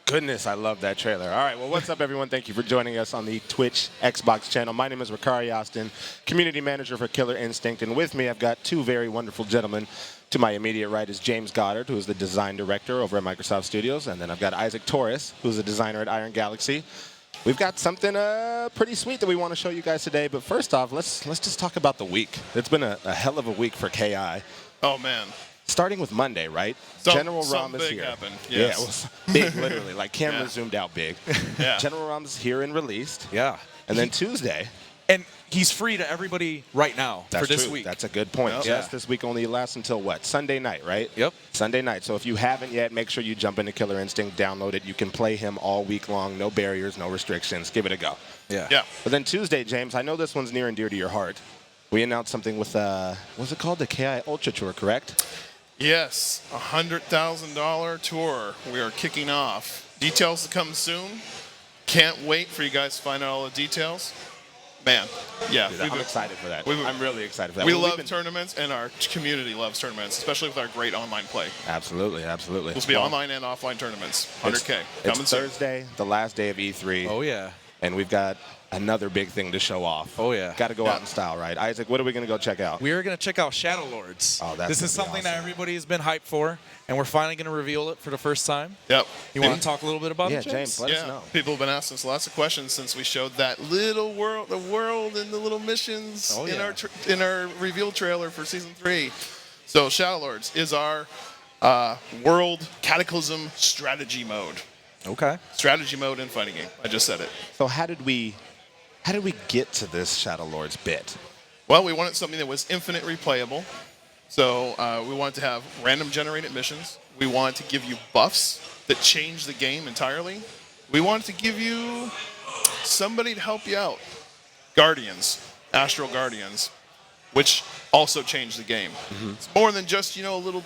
Goodness, I love that trailer. All right, well, what's up, everyone? Thank you for joining us on the Twitch Xbox channel. My name is Ricari Austin, community manager for Killer Instinct, and with me I've got two very wonderful gentlemen. To my immediate right is James Goddard, who is the design director over at Microsoft Studios, and then I've got Isaac Torres, who's a designer at Iron Galaxy. We've got something pretty sweet that we want to show you guys today, but first off, let's just talk about the week. It's been a hell of a week for KI. Oh, man. Starting with Monday, right? General Rom is here. Happened. Yes. Yeah, it was big, literally. Like, camera zoomed out big. Yeah. General Rom is here and released. Yeah. And then Tuesday. And he's free to everybody right now for this week. That's a good point. Yep. Yes, this week only lasts until what? Sunday night, right? Yep. Sunday night. So if you haven't yet, make sure you jump into Killer Instinct, download it. You can play him all week long. No barriers, no restrictions. Give it a go. Yeah. Yeah. But then Tuesday, James, I know this one's near and dear to your heart. We announced something with, what's it called? The KI Ultra Tour, correct? Yes, $100,000 tour. We are kicking off. Details to come soon. Can't wait for you guys to find out all the details. Man, yeah. Dude, I'm excited for that. I'm really excited for that. We love tournaments, and our community loves tournaments, especially with our great online play. Absolutely, absolutely. This will be online and offline tournaments. 100K. It's Coming soon. Thursday, the last day of E3. Oh, yeah. And we've got another big thing to show off. Oh, yeah. Got to go out in style, right? Isaac, what are we going to go check out? We are going to check out Shadow Lords. Oh, that's This is something that everybody has been hyped for, and we're finally going to reveal it for the first time. Yep. You want to talk a little bit about Yeah, it, James, let us know. People have been asking us lots of questions since we showed that little world, the world and the little missions in our reveal trailer for Season 3. So Shadow Lords is our world cataclysm strategy mode. Okay. Strategy mode in fighting game. I just said it. So how did we get to this Shadow Lords bit? Well, we wanted something that was infinite replayable. So we wanted to have random generated missions. We wanted to give you buffs that change the game entirely. We wanted to give you somebody to help you out. Guardians, Astral Guardians, which also change the game. Mm-hmm. It's more than just, a little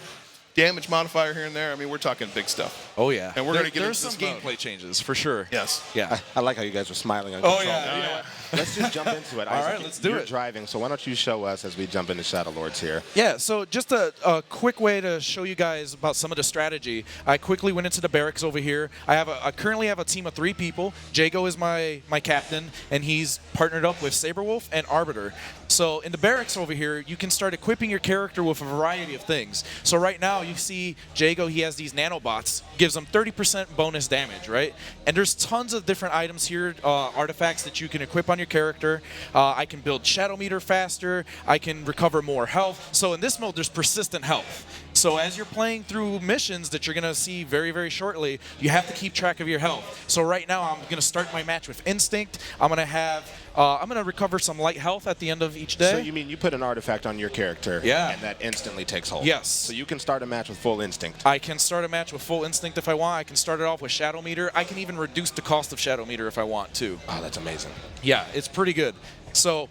damage modifier here and there. I mean, we're talking big stuff. Oh, yeah. And we're going to get There's into some this gameplay changes, for sure. Yes. Yeah. I like how you guys are smiling on Oh, control. yeah. You know what? Let's just jump into it. All Isaac, right, let's do you're it. driving, so why don't you show us as we jump into Shadow Lords here? Yeah, so just a quick way to show you guys about some of the strategy. I quickly went into the barracks over here. I currently have a team of 3 people. Jago is my captain, and he's partnered up with Saberwolf and Arbiter. So in the barracks over here, you can start equipping your character with a variety of things. So right now, you see Jago, he has these nanobots, gives him 30% bonus damage, right? And there's tons of different items here, artifacts that you can equip on your character. I can build Shadow Meter faster. I can recover more health. So in this mode, there's persistent health. So as you're playing through missions that you're going to see very, very shortly, you have to keep track of your health. So right now, I'm going to start my match with Instinct. I'm going to recover some light health at the end of each day. So you mean you put an artifact on your character, Yeah. and that instantly takes hold? Yes. So you can start a match with full Instinct. I can start a match with full Instinct if I want. I can start it off with Shadow Meter. I can even reduce the cost of Shadow Meter if I want to. Oh, that's amazing. Yeah, it's pretty good. So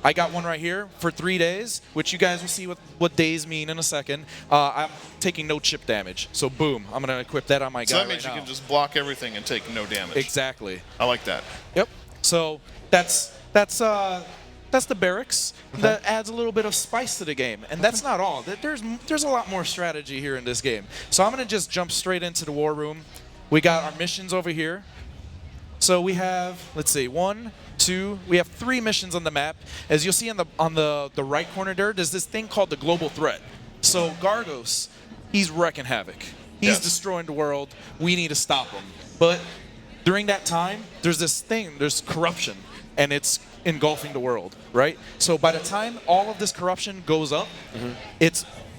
I got one right here for 3 days, which you guys will see what days mean in a second. I'm taking no chip damage. So boom, I'm going to equip that on my guy So that means right you now. can just block everything and take no damage. Exactly. I like that. Yep. So that's the barracks. Okay. That adds a little bit of spice to the game, and that's not all. There's a lot more strategy here in this game. So I'm gonna just jump straight into the war room. We got our missions over here. So we have, let's see, 1, 2. We have 3 missions on the map. As you'll see on the right corner there's this thing called the global threat. So Gargos, he's wrecking havoc. He's destroying the world. We need to stop him. But during that time, there's corruption, and it's engulfing the world, right? So by the time all of this corruption goes up,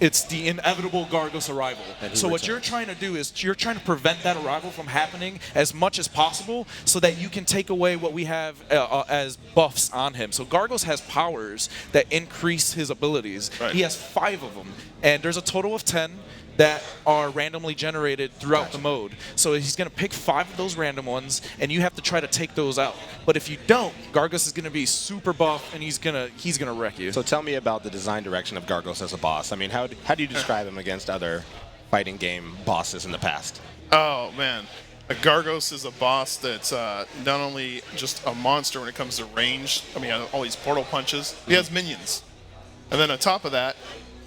it's the inevitable Gargos arrival. So what you're trying to do is you're trying to prevent that arrival from happening as much as possible so that you can take away what we have as buffs on him. So Gargos has powers that increase his abilities. Right. He has 5 of them, and there's a total of 10 that are randomly generated throughout the mode. So he's going to pick 5 of those random ones, and you have to try to take those out. But if you don't, Gargos is going to be super buff, and he's gonna wreck you. So tell me about the design direction of Gargos as a boss. I mean, how do you describe him against other fighting game bosses in the past? Oh, man. Gargos is a boss that's not only just a monster when it comes to range. I mean, all these portal punches. He has minions. And then on top of that,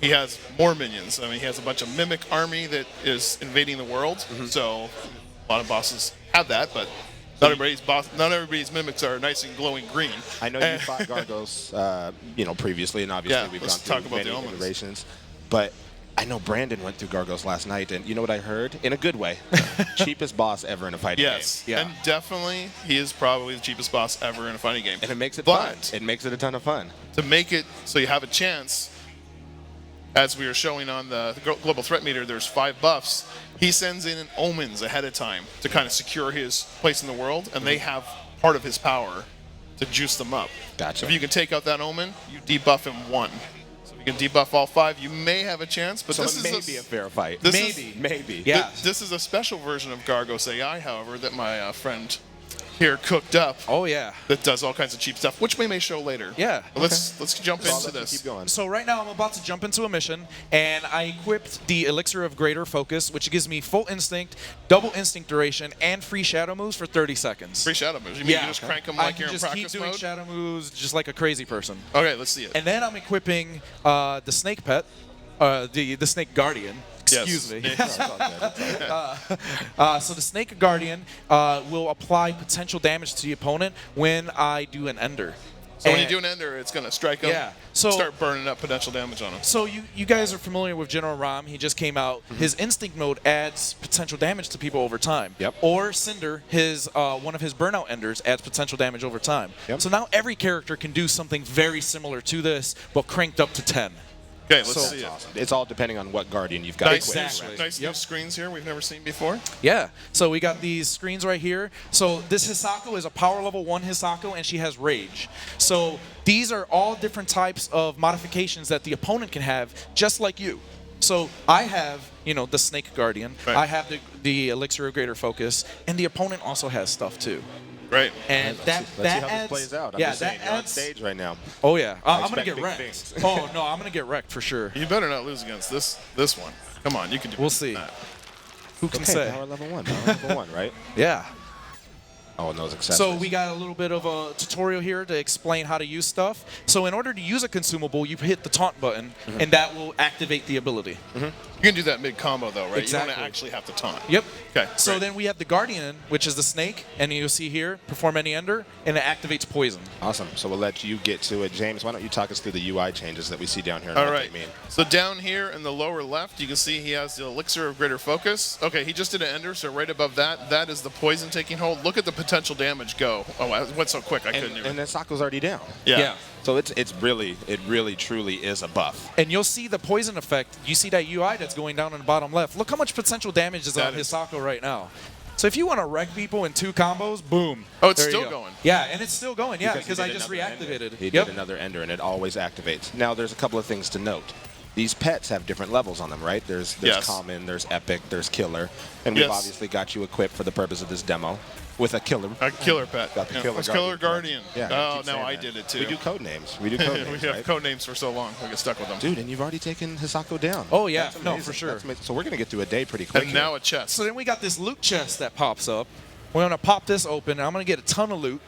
he has more minions. I mean, he has a bunch of mimic army that is invading the world. So A lot of bosses have that, but not everybody's mimics are nice and glowing green. I know you fought Gargos, previously, and obviously Yeah, we've let's gone through talk about many the Omens. iterations. But I know Brandon went through Gargos last night, and you know what I heard? In a good way. Cheapest boss ever in a fighting Yes, game. and definitely he is probably the cheapest boss ever in a fighting game. And it makes it But fun. It makes it a ton of fun. to make it so you have a chance, as we were showing on the global threat meter, there's 5 buffs. He sends in omens ahead of time to kind of secure his place in the world, and they have part of his power to juice them up. Gotcha. If you can take out that omen, you debuff him 1. So if you can debuff all 5, you may have a chance. But So this it is may be a fair fight. this Maybe. Yeah. This is a special version of Gargos AI, however, that my friend here cooked up. Oh, yeah. That does all kinds of cheap stuff, which we may show later. Yeah. But let's jump So I'll into let you this. Keep going. So right now I'm about to jump into a mission, and I equipped the Elixir of Greater Focus, which gives me full instinct, double instinct duration, and free shadow moves for 30 seconds. Free shadow moves. You mean you just crank them like you're in I can just keep practice doing mode? shadow moves just like a crazy person. Okay, let's see it. And then I'm equipping the snake pet, the snake guardian. Excuse me. It's all good. It's all good. So the snake guardian will apply potential damage to the opponent when I do an ender. So when you And- do an ender, it's going to strike them, Yeah. So- start burning up potential damage on them. So you guys are familiar with General Ram. He just came out. His instinct mode adds potential damage to people over time. Yep. Or Cinder, his one of his burnout enders, adds potential damage over time. Yep. So now every character can do something very similar to this, but cranked up to 10. Okay, let's So- see it. Awesome. It's all depending on what guardian you've got. Nice, equipped, Exactly. right? nice new screens here we've never seen before. Yeah. So we got these screens right here. So this Hisako is a power level 1 Hisako, and she has Rage. So these are all different types of modifications that the opponent can have, just like you. So I have, the Snake Guardian. Right. I have the Elixir of Greater Focus, and the opponent also has stuff too. Great. And Let's see how adds, this plays out. I'm yeah, just saying, that you're on adds. stage right now. Oh yeah, I'm gonna expect get big wrecked. things. Oh no, I'm gonna get wrecked for sure. You better not lose against this one. Come on, you can do We'll better see. than that. Who can Okay, say? power level 1. Power level 1, right? Yeah. Oh, and those accessories. So we got a little bit of a tutorial here to explain how to use stuff. So in order to use a consumable, you hit the taunt button, and that will activate the ability. You can do that mid combo though, right? You Exactly. don't actually have to taunt. Yep. Okay. So great. then we have the Guardian, which is the snake, and you'll see here, perform any ender, and it activates poison. Awesome. So we'll let you get to it. James, why don't you talk us through the UI changes that we see down here and All what right. they mean? So down here in the lower left, you can see he has the Elixir of Greater Focus. Okay, he just did an ender, so right above that, that is the poison taking hold. Look at the potential damage go. Oh, it went so quick I couldn't even. And then Sako's already down. Yeah. So it really truly is a buff. And you'll see the poison effect. You see that UI that's going down in the bottom left. Look how much potential damage is That on is- Hisako right now. So if you want to wreck people in 2 combos, boom. Oh, it's there you still go. going. Yeah, and it's still going. Yeah, because he I did just another ender. reactivated. He Yep. did another ender, and it always activates. Now, there's a couple of things to note. These pets have different levels on them, right? There's Yes. common, there's epic, there's killer, and we've Yes. obviously got you equipped for the purpose of this demo with a killer. A killer pet. Got the Yeah. killer It's Killer Guardian. Guardian. Yeah, Oh, keep no, saying I that. did it too. We do code names. We do code names, we have right? code names for so long. We get stuck with them. Dude, and you've already taken Hisako down. Oh, yeah. That's No, amazing. for sure. That's amazing. So we're going to get through a day pretty quick And here. now a chest. So then we got this loot chest that pops up. We're going to pop this open, and I'm going to get a ton of loot,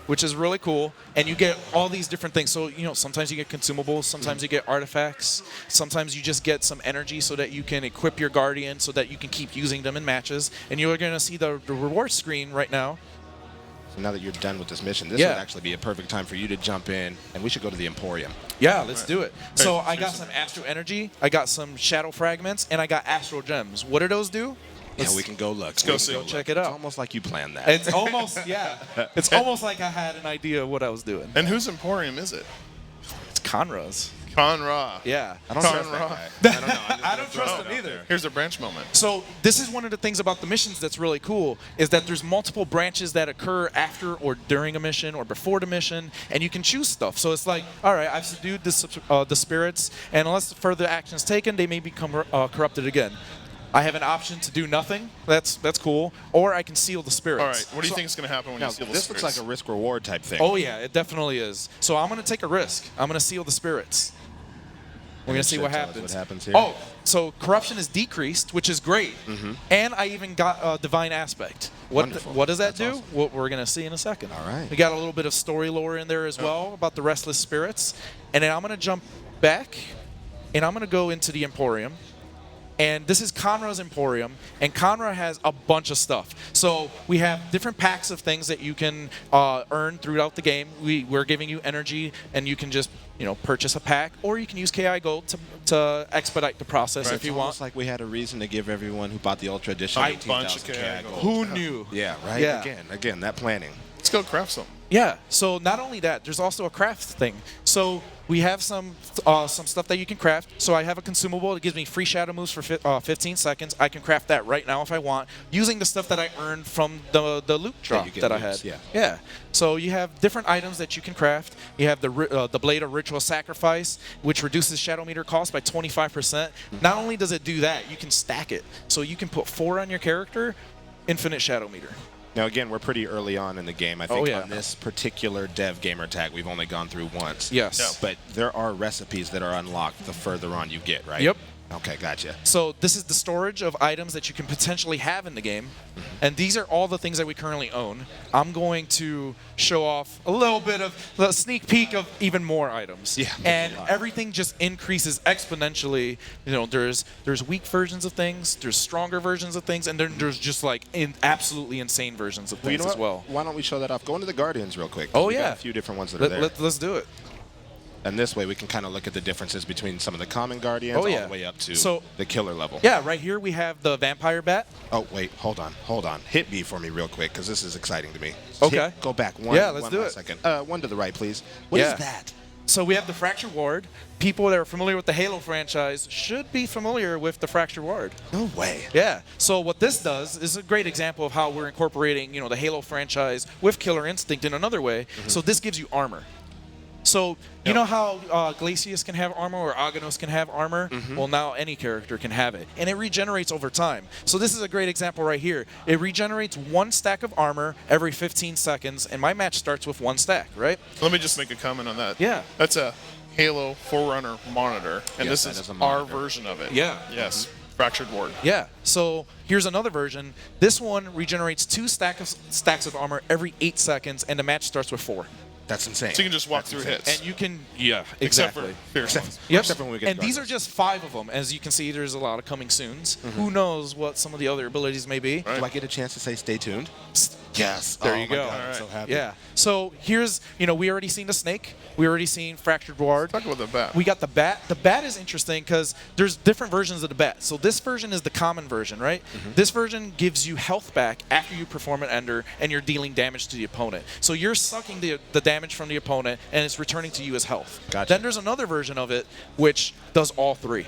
which is really cool. And you get all these different things. So, sometimes you get consumables, sometimes you get artifacts, sometimes you just get some energy so that you can equip your Guardian so that you can keep using them in matches. And you're going to see the reward screen right now. So now that you're done with this mission, this Yeah. would actually be a perfect time for you to jump in, and we should go to the Emporium. Yeah, let's do it. So Right, I got some Astro Energy, I got some Shadow Fragments, and I got Astral Gems. What do those do? Yeah, we can go look. Let's go see. Go check it It's out. almost like you planned that. It's almost, yeah. It's almost like I had an idea of what I was doing. And whose Emporium is it? It's Conra's. Conra. Yeah. I don't Con trust that Ra. guy. I don't know. I'm just I gonna don't throw trust it him out either. there. Here's a branch moment. So this is one of the things about the missions that's really cool is that there's multiple branches that occur after or during a mission or before the mission, and you can choose stuff. So it's like, all right, I've subdued the spirits, and unless further action is taken, they may become corrupted again. I have an option to do nothing. That's cool. Or I can seal the spirits. All right, what do you So- think is going to happen when Now, you seal the this looks like spirits? a risk-reward type thing. Oh yeah, it definitely is. So I'm gonna take a risk. I'm gonna seal the spirits. We're gonna And it see should what tell us happens. what happens here. Oh, so corruption is decreased, which is great. And I even got divine aspect. Wonderful. What does that That's do? awesome. What we're gonna see in a second. All right. We got a little bit of story lore in there as well about the restless spirits, and then I'm gonna jump back, and I'm gonna go into the Emporium. And this is Conra's Emporium, and Conra has a bunch of stuff. So we have different packs of things that you can earn throughout the game. We're giving you energy, and you can just purchase a pack, or you can use KI Gold to expedite the process if you want. It's like we had a reason to give everyone who bought the Ultra Edition A bunch of 18,000 KI KI Gold. Gold. Who knew? Yeah, right? Yeah. Again, that planning. Let's go craft something. Yeah. So not only that, there's also a craft thing. So we have some stuff that you can craft. So I have a consumable that gives me free shadow moves for 15 seconds. I can craft that right now if I want, using the stuff that I earned from the loot drop that I had. Yeah. So you have different items that you can craft. You have the Blade of Ritual Sacrifice, which reduces shadow meter cost by 25%. Not only does it do that, you can stack it. So you can put 4 on your character, infinite shadow meter. Now, again, we're pretty early on in the game. I think on this particular dev gamer tag, we've only gone through once. Yes. Yeah. But there are recipes that are unlocked the further on you get, right? Yep. Okay, gotcha. So this is the storage of items that you can potentially have in the game. And these are all the things that we currently own. I'm going to show off a little bit of the sneak peek of even more items. Yeah. And everything just increases exponentially. There's weak versions of things, there's stronger versions of things, and then there's just like absolutely insane versions of things as well. Why don't we show that off? Go into the Guardians real quick. Oh, We got yeah. a few different ones that are there. Let's do it. And this way we can kind of look at the differences between some of the common Guardians all the way up to the killer level. Yeah, right here we have the Vampire Bat. Oh, wait, hold on. Hit B for me real quick, because this is exciting to me. Okay. Go back one. Yeah, let's do last it. second. One to the right, please. What is that? So we have the Fractured Ward. People that are familiar with the Halo franchise should be familiar with the Fractured Ward. No way. Yeah. So what this does is a great example of how we're incorporating, the Halo franchise with Killer Instinct in another way. So this gives you armor. So you know how Glacius can have armor or Aganos can have armor? Well, now any character can have it. And it regenerates over time. So this is a great example right here. It regenerates 1 stack of armor every 15 seconds, and my match starts with 1 stack, right? Let me just make a comment on that. Yeah. That's a Halo Forerunner monitor, and Yes, this that is is a our monitor. version of it. Yeah. Yes. Fractured Ward. Yeah. So here's another version. This one regenerates 2 stacks of armor every 8 seconds, and the match starts with 4. That's insane. So you can just walk That's through insane. hits. And you can, Except exactly. for fierce ones. Yep. Except for when we get And these are Gargos. just 5 of them. As you can see, there's a lot of coming soons. Who knows what some of the other abilities may be? Right. Do I get a chance to say stay tuned? Yes. There Oh you my go. God, I'm All so right. happy. Yeah. So here's, we already seen the snake. We already seen Fractured Ward. Talk about the bat. We got the bat. The bat is interesting because there's different versions of the bat. So this version is the common version, right? This version gives you health back after you perform an ender and you're dealing damage to the opponent. So you're sucking the damage from the opponent and it's returning to you as health. Gotcha. Then there's another version of it which does all 3.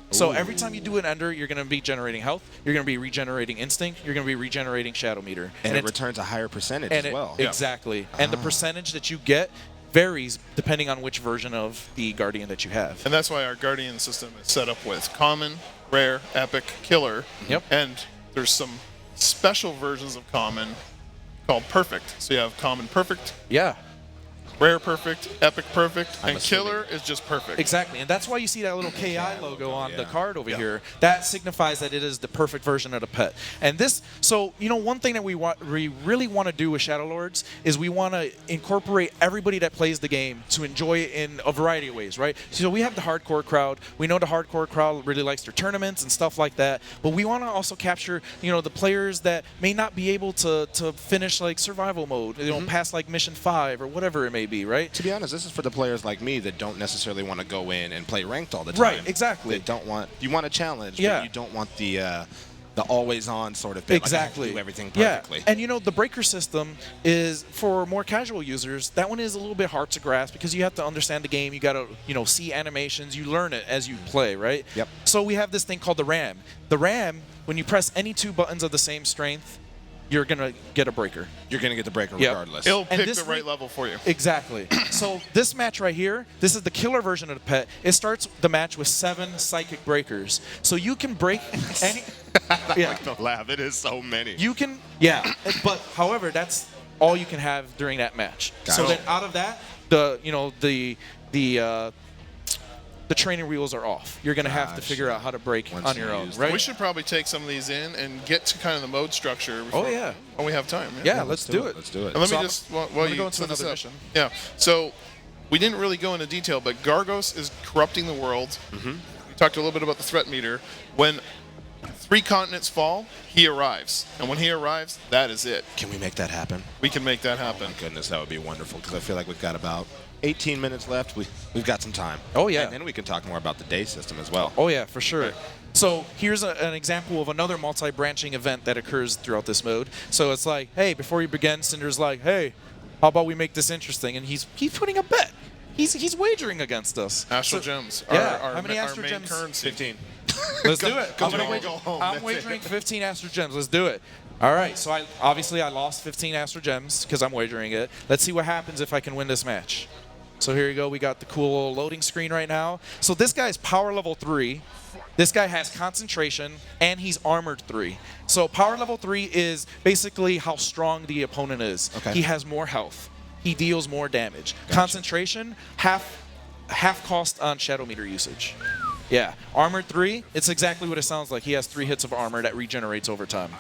So every time you do an ender, you're going to be generating health, you're going to be regenerating instinct, you're going to be regenerating shadow meter. And it it's- returns a higher percentage and as well. Exactly. And the percentage that you get varies depending on which version of the Guardian that you have. And that's why our Guardian system is set up with common, rare, epic, killer. Yep. And there's some special versions of common called perfect. So you have common perfect, Yeah. rare perfect, epic perfect, I'm and assuming. killer is just perfect. Exactly, and that's why you see that little KI logo on the Yeah. card over here. That signifies that it is the perfect version of the pet. And this, so one thing that we really want to do with Shadow Lords is we want to incorporate everybody that plays the game to enjoy it in a variety of ways, right? So we have the hardcore crowd. We know the hardcore crowd really likes their tournaments and stuff like that. But we want to also capture, the players that may not be able to finish like survival mode, past like mission 5 or whatever it may be, right? To be honest, this is for the players like me that don't necessarily want to go in and play ranked all the time. Right, exactly. That don't want you want a challenge, Yeah. but you don't want the always on sort of thing. Exactly. Like, I have to do everything perfectly. Yeah. And the breaker system is for more casual users. That one is a little bit hard to grasp because you have to understand the game. You got to see animations. You learn it as you play, right? Yep. So we have this thing called the RAM. The RAM, when you press any 2 buttons of the same strength, you're gonna get a breaker. You're gonna get the breaker Yep. regardless. It'll And pick this the right re- level for you. Exactly. So this match right here, this is the killer version of the pet. It starts the match with 7 psychic breakers. So you can break any. Yeah. Don't laugh. It is so many. You can, yeah, but however, that's all you can have during that match. So Gotcha. then out of that, the training wheels are off. You're gonna have to Gotcha. figure out how to break Once on you your own, use right? We should probably take some of these in and get to kind of the mode structure before, yeah. when we have time. Yeah, let's do it. Let's do it. And let So me I'm just, while gonna you go into set this another up. mission. Yeah. So we didn't really go into detail, but Gargos is corrupting the world. We talked a little bit about the threat meter. When 3 continents fall, he arrives. And when he arrives, that is it. Can we make that happen? We can make that happen. Goodness, that would be wonderful because I feel like we've got about 18 minutes left. We've got some time. Oh, yeah. And then we can talk more about the day system as well. Oh, yeah, for sure. So here's an example of another multi-branching event that occurs throughout this mode. So it's like, hey, before you begin, Cinder's like, hey, how about we make this interesting? And he's putting a bet. He's wagering against us. Astral gems. Yeah. Our How many our Astral main Gems? currency. 15. Let's do it. go home. I'm That's wagering 15 Astral Gems. Let's do it. All right. So I lost 15 Astral Gems because I'm wagering it. Let's see what happens if I can win this match. So here you go. We got the cool loading screen right now. So this guy's power level 3. This guy has concentration, and he's armored 3. So power level 3 is basically how strong the opponent is. Okay. He has more health. He deals more damage. Concentration, half cost on Shadow Meter usage. Yeah. Armored 3, it's exactly what it sounds like. He has 3 hits of armor that regenerates over time.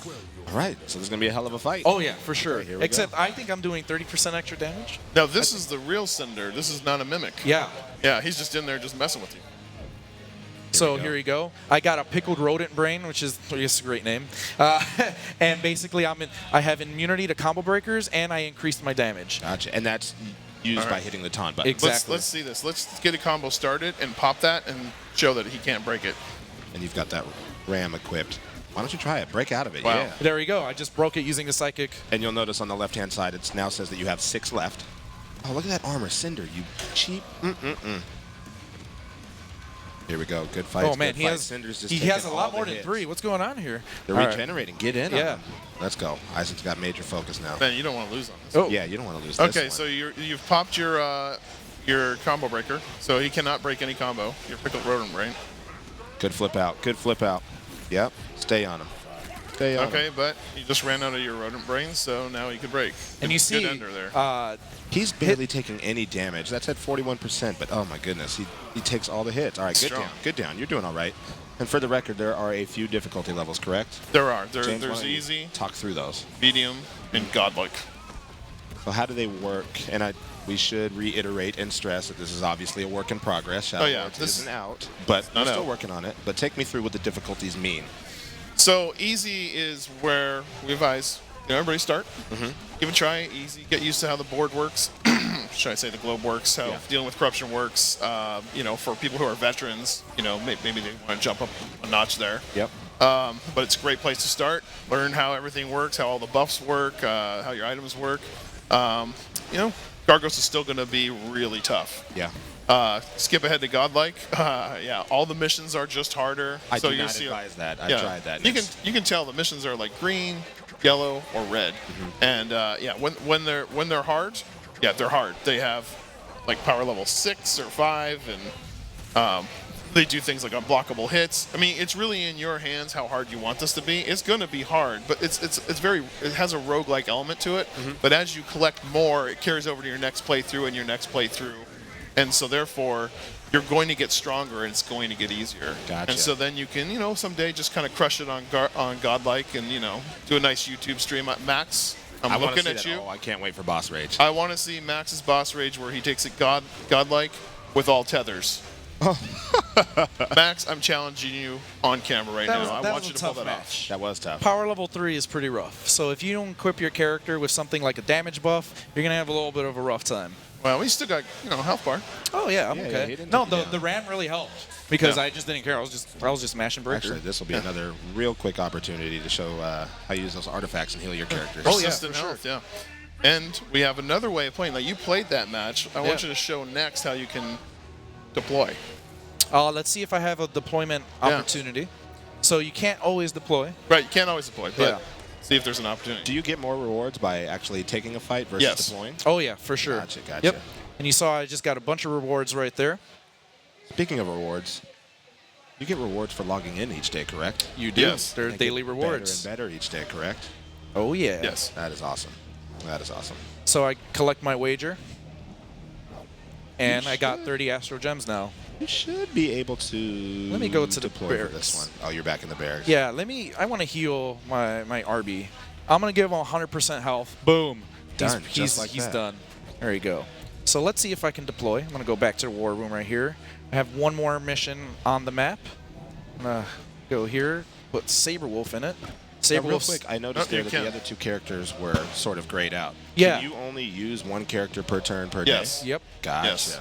All right, so this is going to be a hell of a fight. Oh, yeah, for sure. Here we Except go. I think I'm doing 30% extra damage. Now, this is the real Cinder. This is not a mimic. Yeah. Yeah, he's just in there just messing with you. So go. here you go. I got a pickled rodent brain, which is I guess a great name. And basically, I have immunity to combo breakers, and I increased my damage. Gotcha. And that's used All by right. hitting the taunt button. Exactly. Let's see this. Let's get a combo started and pop that and show that he can't break it. And you've got that ram equipped. Why don't you try it? Break out of it. Wow. Yeah. There we go. I just broke it using the psychic. And you'll notice on the left-hand side, it now says that you have 6 left. Oh, look at that armor, Cinder. You cheap. Here we go. Good fight. Oh man, Cinder's just he taking has a lot all the more than hits. 3. What's going on here? They're All right. regenerating. Get in on Yeah. them. Let's go. Isaac's got major focus now. Man, you don't want to lose on this. Oh. Yeah, you don't want to lose this Okay, one. so you've popped your combo breaker, so he cannot break any combo. Your pickled rodent brain. Good flip out. Good flip out. Yep. Stay on him. Stay on Okay, him. but you just ran out of your rodent brains, so now he could break. And you Good see, ender there. He's barely taking any damage. That's at 41%, but oh my goodness, he takes all the hits. All right, good Strong. down. Good down. You're doing all right. And for the record, there are a few difficulty levels, correct? There are. James, why There's don't you easy, Talk through those. medium, and godlike. So how do they work? And we should reiterate and stress that this is obviously a work in progress. Shadow Oh, yeah, Lords this isn't out, but we're not still out. working on it. But take me through what the difficulties mean. So easy is where we advise everybody start. Give it a try. Easy. Get used to how the board works. Should I say the globe works? How Yeah. dealing with corruption works. For people who are veterans, maybe they want to jump up a notch there. Yep. But it's a great place to start. Learn how everything works, how all the buffs work, how your items work. Gargos is still going to be really tough. Yeah. Skip ahead to godlike. All the missions are just harder. I so do you not see, advise that. I yeah. tried that. You can tell the missions are like green, yellow, or red. And when they're hard, they're hard. They have like power level 6 or 5, and they do things like unblockable hits. I mean, it's really in your hands how hard you want this to be. It's going to be hard, but it has a roguelike element to it. But as you collect more, it carries over to your next playthrough and your next playthrough. And so therefore, you're going to get stronger and it's going to get easier. Gotcha. And so then you can, someday just kind of crush it on Godlike and, do a nice YouTube stream. Max, I I'm wanna looking see at that. you. Oh, I can't wait for boss rage. I want to see Max's boss rage where he takes it Godlike with all tethers. Max, I'm challenging you on camera right now. I want you to pull that off. That was tough. Power level 3 is pretty rough. So if you don't equip your character with something like a damage buff, you're going to have a little bit of a rough time. Well, we still got, health bar. Oh yeah, I'm Yeah, okay. he didn't No, take it down. the ram really helped because Yeah. I just didn't care. I was just mashing breaker. Actually, this will be another real quick opportunity to show how you use those artifacts and heal your characters. Oh, yeah, Persistent for sure. health, yeah. And we have another way of playing. Like you played that match. I want Yeah. you to show next how you can deploy. Let's see if I have a deployment opportunity. So you can't always deploy. Right, you can't always deploy, but Yeah. see if there's an opportunity. Do you get more rewards by actually taking a fight versus Yes. deploying? Oh yeah, for sure. Gotcha. Yep. And you saw I just got a bunch of rewards right there. Speaking of rewards, you get rewards for logging in each day, correct? You do. Yes. They're And daily get rewards. Better and better each day, correct? Oh yeah. Yes. That is awesome. That is awesome. So I collect my wager. And I got 30 Astro Gems now. You should be able to. Let me go to the deploy for barracks. this one. Oh, you're back in the barracks. Yeah, I want to heal my RB. I'm going to give him 100% health. Boom. Done, He's just like he's that. done. There you go. So let's see if I can deploy. I'm going to go back to the war room right here. I have one more mission on the map. I'm going to go here, put Saberwolf in it. Now, real Saberwolf's- quick, I noticed you there that can. the other 2 characters were sort of grayed out. Yeah. Can you only use 1 character per turn per Yes. day? Yep. Gotcha. Yes.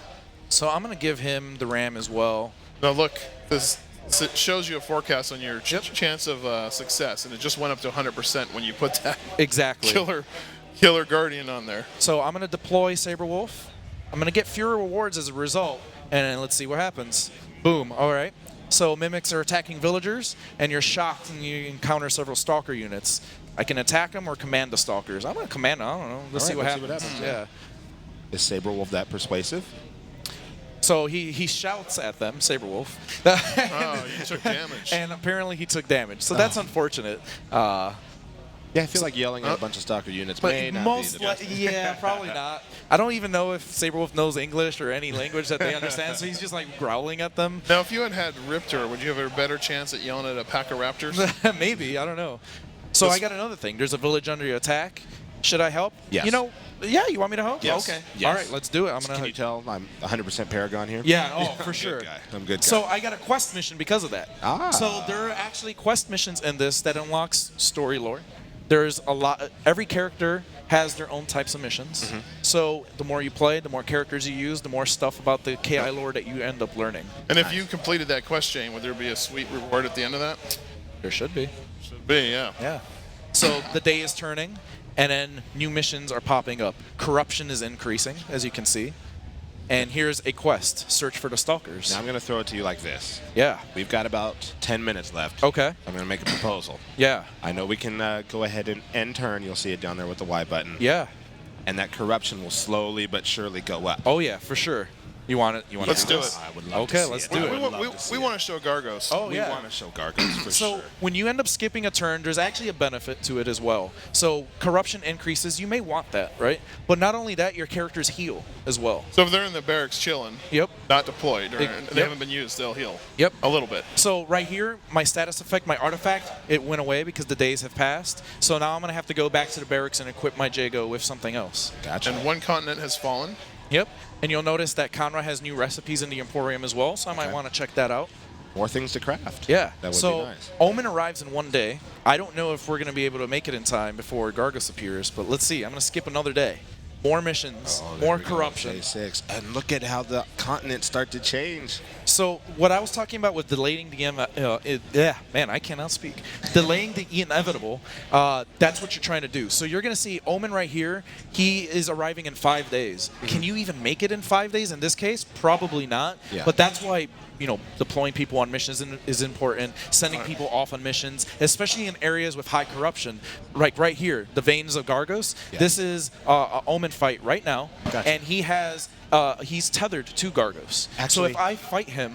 So I'm going to give him the ram as well. Now look, this it shows you a forecast on your Yep. chance of success, and it just went up to 100% when you put that Exactly. killer guardian on there. So I'm going to deploy Saberwolf. I'm going to get fewer rewards as a result, and then let's see what happens. Boom. All right. So mimics are attacking villagers, and you're shocked and you encounter several stalker units. I can attack them or command the stalkers. I'm going to command them. I don't know. Let's All see right, what let's see happens. what happens, Yeah. Is Saberwolf that persuasive? So he shouts at them, Saberwolf. Oh, you took damage. And apparently he took damage. So that's unfortunate. Yeah, I feel like yelling at a bunch of stalker units may But not most be the best. yeah, probably not. I don't even know if Saberwolf knows English or any language that they understand, so he's just like growling at them. Now, if you had Riptor, would you have a better chance at yelling at a pack of raptors? Maybe, I don't know. So I got another thing. There's a village under your attack. Should I help? Yes. You know, yeah, you want me to help? Yes. Okay. Yes. All right, let's do it. I'm Can gonna you tell I'm 100% Paragon here? Yeah, oh, for sure. Guy. I'm a good guy. So I got a quest mission because of that. Ah. So there are actually quest missions in this that unlocks story lore. There's a lot. Every character has their own types of missions. Mm-hmm. So the more you play, the more characters you use, the more stuff about the KI lore that you end up learning. And if you completed that quest chain, would there be a sweet reward at the end of that? There should be. Should be, yeah. Yeah. So the day is turning, and then new missions are popping up. Corruption is increasing, as you can see. And here's a quest: search for the stalkers. Now I'm going to throw it to you like this. Yeah. We've got about 10 minutes left. Okay. I'm going to make a proposal. Yeah. I know we can go ahead and end turn. You'll see it down there with the Y button. Yeah. And that corruption will slowly but surely go up. Oh yeah, for sure. You want it? You want Let's to do this? it. I would love Okay, to see let's it. do I it. would We, love we, to see we it. want to show Gargos. Oh We yeah. want to show Gargos for So sure. when you end up skipping a turn, there's actually a benefit to it as well. So corruption increases. You may want that, right? But not only that, your characters heal as well. So if they're in the barracks chilling, Yep. not deployed, or they Yep. haven't been used, they'll heal. Yep. A little bit. So right here, my status effect, my artifact, it went away because the days have passed. So now I'm gonna have to go back to the barracks and equip my Jago with something else. Gotcha. And one continent has fallen. Yep. And you'll notice that Conrad has new recipes in the Emporium as well, so I might Okay. want to check that out. More things to craft. Yeah. That would so be nice. Omen arrives in one day. I don't know if we're going to be able to make it in time before Gargos appears, but let's see. I'm going to skip another day. More missions, Oh, there more we go. corruption. Day 6. And look at how the continents start to change. So what I was talking about with delaying the man, I cannot speak. Delaying the inevitable. That's what you're trying to do. So you're going to see Omen right here. He is arriving in 5 days. Can you even make it in 5 days? In this case, probably not. Yeah. But that's why deploying people on missions is important. Sending people off on missions, especially in areas with high corruption. Like right here, the veins of Gargos. Yeah. This is an Omen fight right now, Gotcha. and he's tethered to Gargos. So Actually- if I fight him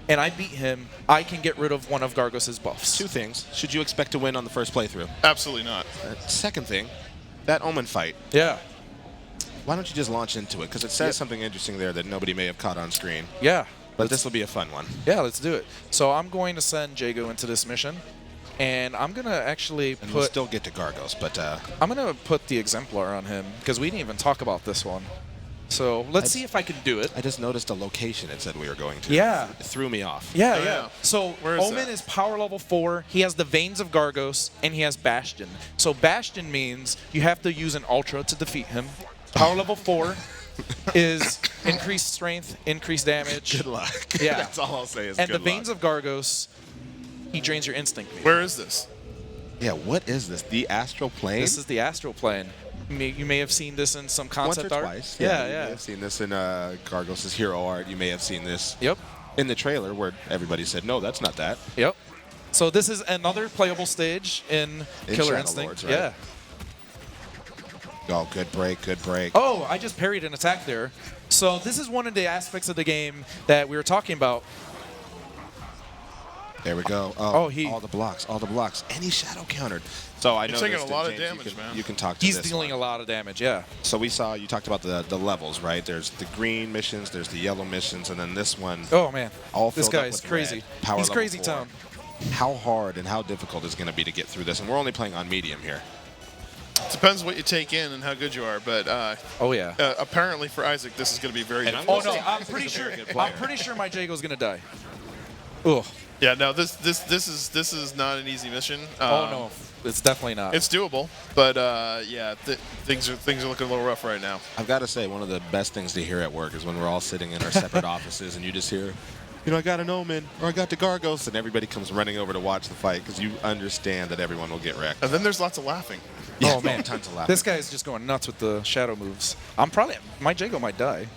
and I beat him, I can get rid of one of Gargos' buffs. 2 things. Should you expect to win on the first playthrough? Absolutely not. Second thing, that Omen fight. Yeah, Why don't you just launch into it? Because it says something interesting there that nobody may have caught on screen. yeah. But this will be a fun one. Yeah, let's do it. So I'm going to send Jago into this mission, and I'm going to actually And we'll put still get to Gargos, but I'm going to put the Exemplar on him, because we didn't even talk about this one. So let's see if I can do it. I just noticed a location it said we were going to. Yeah. It threw me off. Yeah, Oh, yeah. yeah. So Where is Omen that? is power level 4. He has the Veins of Gargos, and he has Bastion. So Bastion means you have to use an Ultra to defeat him. Power level 4 is increased strength, increased damage. Good luck. Yeah. That's all I'll say is And good the Veins luck. of Gargos, he drains your instinct. Where is this? Yeah, what is this? The astral plane? This is the Astral Plane. You may have seen this in some Once concept or art. twice. Yeah, You may have seen this in Gargos' hero art. You may have seen this Yep. in the trailer where everybody said, no, that's not that. Yep. So this is another playable stage in Killer Shadow Instinct. Lords, right? Yeah. Oh, good break, good break. Oh, I just parried an attack there. So this is one of the aspects of the game that we were talking about. There we go. Oh, all the blocks, all the blocks. Any shadow countered. So I know taking a lot of damage, man. You can talk to He's this dealing one. a lot of damage, yeah. So you talked about the levels, right? There's the green missions, there's the yellow missions, and then this one. Oh, man. All This filled up guy is with crazy. red. Power He's level crazy 4. town. How hard and how difficult is going to be to get through this? And we're only playing on medium here. depends what you take in and how good you are, but Oh yeah. apparently for Isaac, this is going to be very And I'm difficult. Oh no, say I'm Isaac pretty is a sure. very good player. I'm pretty sure my Jago's gonna die. Oh. Yeah, no, this is not an easy mission. Oh no, it's definitely not. It's doable, but yeah, things are looking a little rough right now. I've got to say, one of the best things to hear at work is when we're all sitting in our separate offices and you just hear, you know, I got an Omen or I got the Gargos, and everybody comes running over to watch the fight because you understand that everyone will get wrecked. And then there's lots of laughing. Oh man, tons of laughing. this guy's just going nuts with the shadow moves. My Jago might die.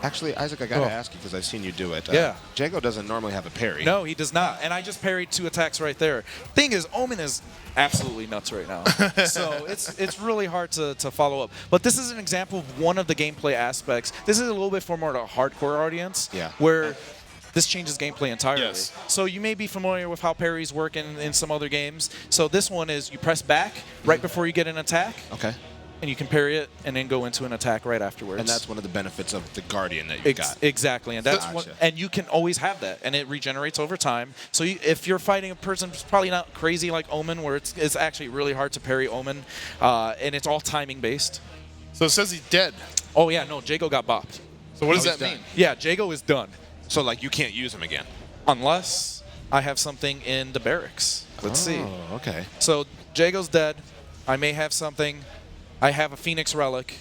Actually, Isaac, I got to Oh. ask you because I've seen you do it. Yeah. Jago doesn't normally have a parry. No, he does not. And I just parried 2 attacks right there. Thing is, Omen is absolutely nuts right now. So it's really hard to follow up. But this is an example of one of the gameplay aspects. This is a little bit for more of a hardcore audience. Yeah. Where this changes gameplay entirely. Yes. So you may be familiar with how parries work in some other games. So this one is you press back right before you get an attack. Okay. And you can parry it and then go into an attack right afterwards. And that's one of the benefits of the Guardian that you've got. Exactly, and that's what, Gotcha. and you can always have that, and it regenerates over time. So if you're fighting a person who's probably not crazy like Omen, where it's actually really hard to parry Omen, and it's all timing based. So it says he's dead. Oh yeah, no, Jago got bopped. So what does he's that mean? done. Yeah, Jago is done, So, like, you can't use him again. unless I have something in the barracks. Let's see. Oh, okay. So Jago's dead. I may have something. I have a Phoenix Relic.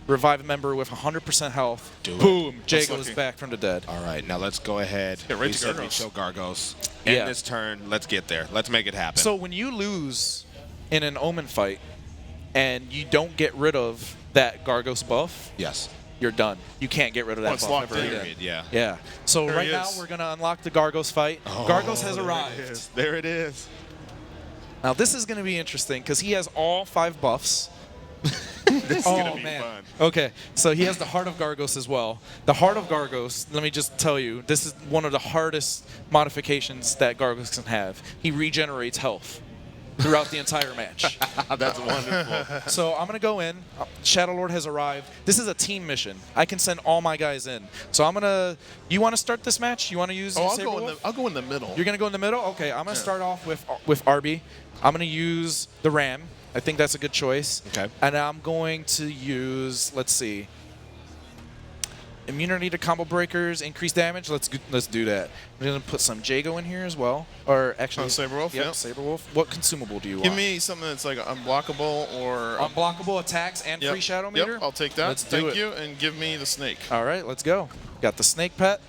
Revive a member with 100% health. Do it. Boom! That's Jago is lucky. back from the dead. All right, now let's go ahead. Yeah, right We to said we'd Gargos. show Gargos. End Yeah. this turn. Let's get there. Let's make it happen. So when you lose in an Omen fight and you don't get rid of that Gargos buff, yes. you're done. You can't get rid of that it's buff locked ever in. again. Period, yeah. Yeah. So There right he now is. we're gonna unlock the Gargos fight. Gargos has arrived. There it is. Now this is gonna be interesting because he has all 5 buffs. This is Oh gonna be man. fun. Okay, so he has the Heart of Gargos as well. The Heart of Gargos, let me just tell you, this is one of the hardest modifications that Gargos can have. He regenerates health throughout the entire match. That's wonderful. So I'm gonna go in. Shadow Lord has arrived. This is a team mission. I can send all my guys in. So I'm gonna. You want to start this match? You want to use? Oh, Saberwolf? I'll go in the middle. You're gonna go in the middle. Okay, I'm gonna start off with Arby. I'm gonna use the Ram. I think that's a good choice. Okay. And I'm going to use. Let's see. Immunity to combo breakers, increased damage. Let's do that. I'm gonna put some Jago in here as well. Or actually, Saberwolf, Yep, yep. Saberwolf. What consumable do you Give want? me something that's like unblockable or Unblockable attacks and Yep. free shadow meter. Yep, I'll take that. Let's do Thank it. you, and give me the snake. All right, let's go. Got the snake pet,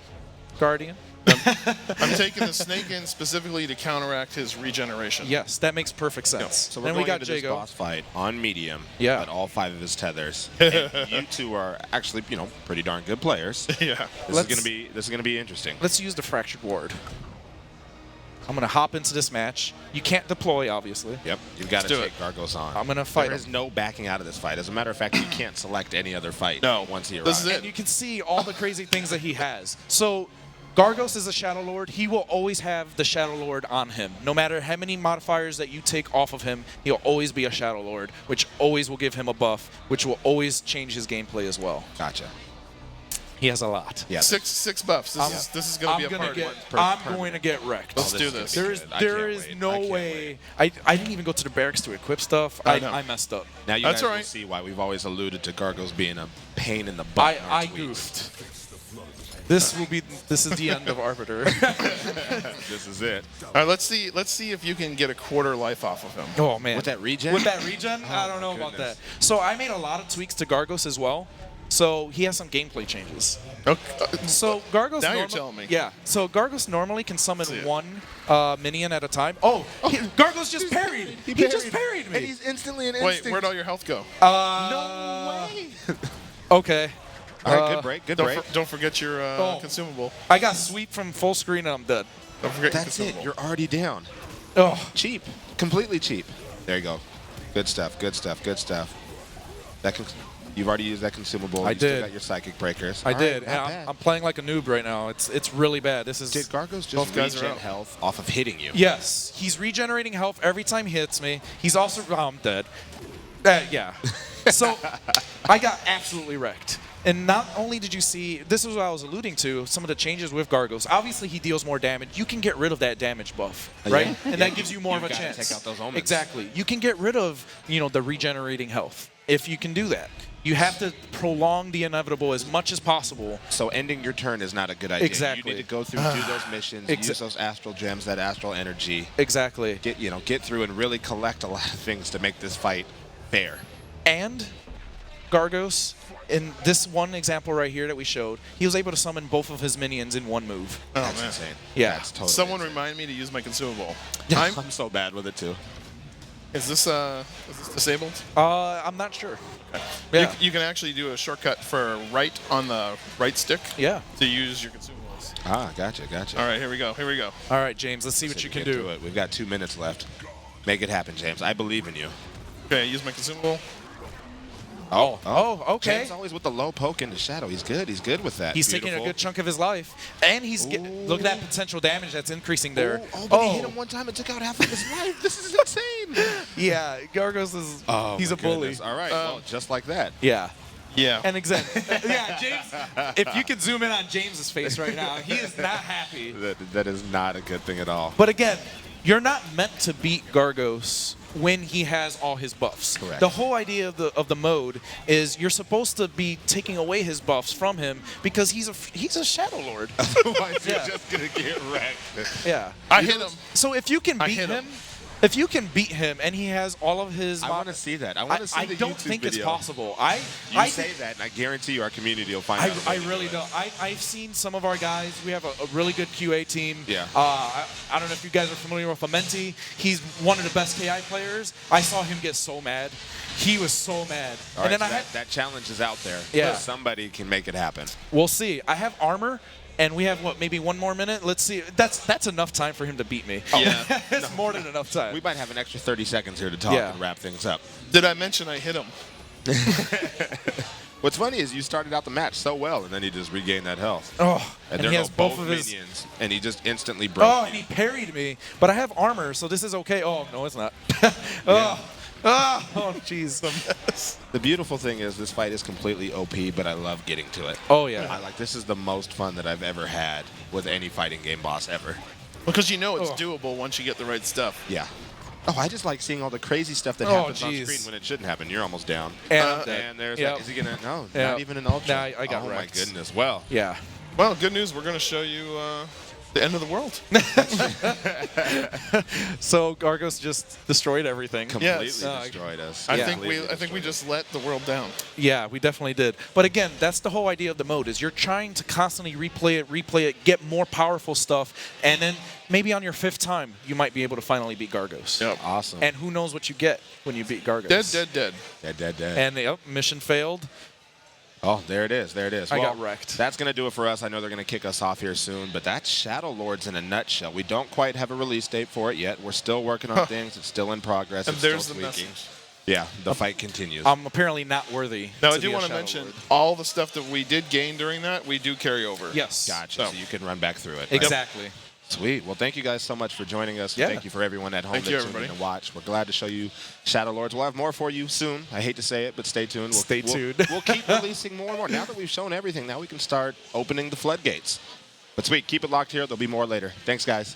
Guardian. I'm taking the snake in specifically to counteract his regeneration. Yes, that makes perfect sense. So we're and going we got into this Jago. boss fight on medium. Yeah. But all 5 of his tethers. And you two are actually, you know, pretty darn good players. Yeah. This is gonna be interesting. Let's use the Fractured Ward. I'm gonna hop into this match. You can't deploy, obviously. Yep. You've got to do take Gargos on. I'm gonna fight There is him. no backing out of this fight. As a matter of fact, you can't select any other fight. No. Once he This arrives. is it. And you can see all the crazy things that he has. So Gargos is a Shadow Lord. He will always have the Shadow Lord on him. No matter how many modifiers that you take off of him, he'll always be a Shadow Lord, which always will give him a buff, which will always change his gameplay as well. Gotcha. He has a lot. Yeah. Six buffs. This is going to be a party. I'm going to get wrecked. Let's do is this. gonna There be is good. I there can't is wait. I no can't way. wait. I didn't even go to the barracks to equip stuff. I know. I messed up. Now you That's guys all will right. see why we've always alluded to Gargos being a pain in the butt. in our I tweets. goofed. This is the end of Arbiter. This is it. All right, let's see if you can get a quarter life off of him. Oh man. With that regen? With that regen? I don't know about that. So I made a lot of tweaks to Gargos as well. So he has some gameplay changes. Okay. So Gargos. Now you're telling me. Yeah. So Gargos normally can summon See it. one minion at a time. Oh, Gargos just parried. He just parried me. And he's instantly an Wait, instinct. where'd all your health go? No way. Okay. All right, good break. Good break. Don't forget your Oh. consumable. I got sweep from full screen and I'm dead. Don't forget your That's it. consumable. You're already down. Oh. Cheap. Completely cheap. There you go. Good stuff. Good stuff. Good stuff. You've already used that consumable. I you Still did. got your psychic breakers. I All did. right, And not bad. I'm playing like a noob right now. It's really bad. This is. Did Gargos just Both guys are regen out. health off of hitting you? Yes, he's regenerating health every time he hits me. He's also I'm dead. Yeah. So I got absolutely wrecked. And not only did you see, this is what I was alluding to, some of the changes with Gargos. Obviously, he deals more damage. You can get rid of that damage buff, right? Yeah. And Yeah, that gives you more of a gotta chance. take out those omens. Exactly. You can get rid of, the regenerating health if you can do that. You have to prolong the inevitable as much as possible. So ending your turn is not a good idea. Exactly. You need to go through, do those missions, use those astral gems, that astral energy. Exactly. Get through and really collect a lot of things to make this fight fair. And Gargos, in this one example right here that we showed, he was able to summon both of his minions in one move. Oh, That's man. insane. Yeah. That's totally Someone insane. remind me to use my consumable. I'm so bad with it too. Is this disabled? I'm not sure. Yeah. You can actually do a shortcut for right on the right stick Yeah. to use your consumables. Ah, gotcha. All right, here we go. All right, James, let's see what So you we can get do. to it. We've got 2 minutes left. Make it happen, James. I believe in you. Okay, use my consumable. Oh, okay. James always with the low poke in the shadow. He's good. He's good with that. He's taking a Beautiful. good chunk of his life, and look at that potential damage that's increasing there. But he hit him one time and took out half of his life. This is insane. Yeah, Gargos is he's my a bully. goodness. All right, well, just like that. Yeah. Yeah. And exactly. Yeah, James. If you could zoom in on James's face right now, he is not happy. That is not a good thing at all. But again, you're not meant to beat Gargos when he has all his buffs. Correct. The whole idea of the mode is you're supposed to be taking away his buffs from him because he's a Shadow Lord. Otherwise, Yeah. you're just gonna get wrecked. Yeah. I hit him. So if you can I beat hit him. if you can beat him and he has all of his, I want to see that. I want to see I the don't YouTube think video. it's possible. You say that, and I guarantee you, our community will find out. a I way to really do it. don't. I've seen some of our guys. We have a really good QA team. Yeah. I don't know if you guys are familiar with Amenti. He's one of the best KI players. I saw him get so mad. He was so mad. All and right, then so that challenge is out there. Yeah. Somebody can make it happen. we'll see. I have armor. And we have maybe one more minute. Let's see. That's enough time for him to beat me. Yeah. It's more than enough time. We might have an extra 30 seconds here to talk Yeah. and wrap things up. Did I mention I hit him? What's funny is you started out the match so well, and then he just regained that health. Oh, and there he go has both of his. minions, and he just instantly broke. Oh, and he parried me, but I have armor, so this is okay. Oh no, it's not. Oh, jeez. The beautiful thing is this fight is completely OP, but I love getting to it. Oh yeah. I like this is the most fun that I've ever had with any fighting game boss ever. Because you know it's Oh. doable once you get the right stuff. Yeah. Oh, I just like seeing all the crazy stuff that Oh, happens on jeez. screen when it shouldn't happen. You're almost down. And I'm dead. And there's Yep. that. Is he gonna? No, Yep. not even an ultra. Nah, I got oh wrecked. my goodness. Well, Yeah. Well, good news. We're going to show you the end of the world. So Gargos just destroyed everything. completely Yes. destroyed us. I Yeah. think we Completely just let the world down. Yeah, we definitely did. But again, that's the whole idea of the mode is you're trying to constantly replay it, get more powerful stuff, and then maybe on your 5th time you might be able to finally beat Gargos. Yep. Awesome. And who knows what you get when you beat Gargos. Dead. Dead. And yep, mission failed. Oh, there it is. There it is. I Well, got wrecked. That's going to do it for us. I know they're going to kick us off here soon, but that's Shadow Lords in a nutshell. We don't quite have a release date for it yet. We're still working on things. It's still in progress. And It's there's still the tweaking. message. Yeah, the fight continues. I'm apparently not worthy. Now, I to do be a want to Shadow mention Lord. all the stuff that we did gain during that, we do carry over. Yes. Gotcha. So- So you can run back through it. right? Exactly. Sweet. Well, thank you guys so much for joining us. Yeah. Thank you for everyone at home Thank that you, tuned in everybody. to watch. We're glad to show you Shadow Lords. We'll have more for you soon. I hate to say it, but stay tuned. Stay tuned. We'll keep releasing more and more. Now that we've shown everything, now we can start opening the floodgates. But sweet, keep it locked here. There'll be more later. Thanks, guys.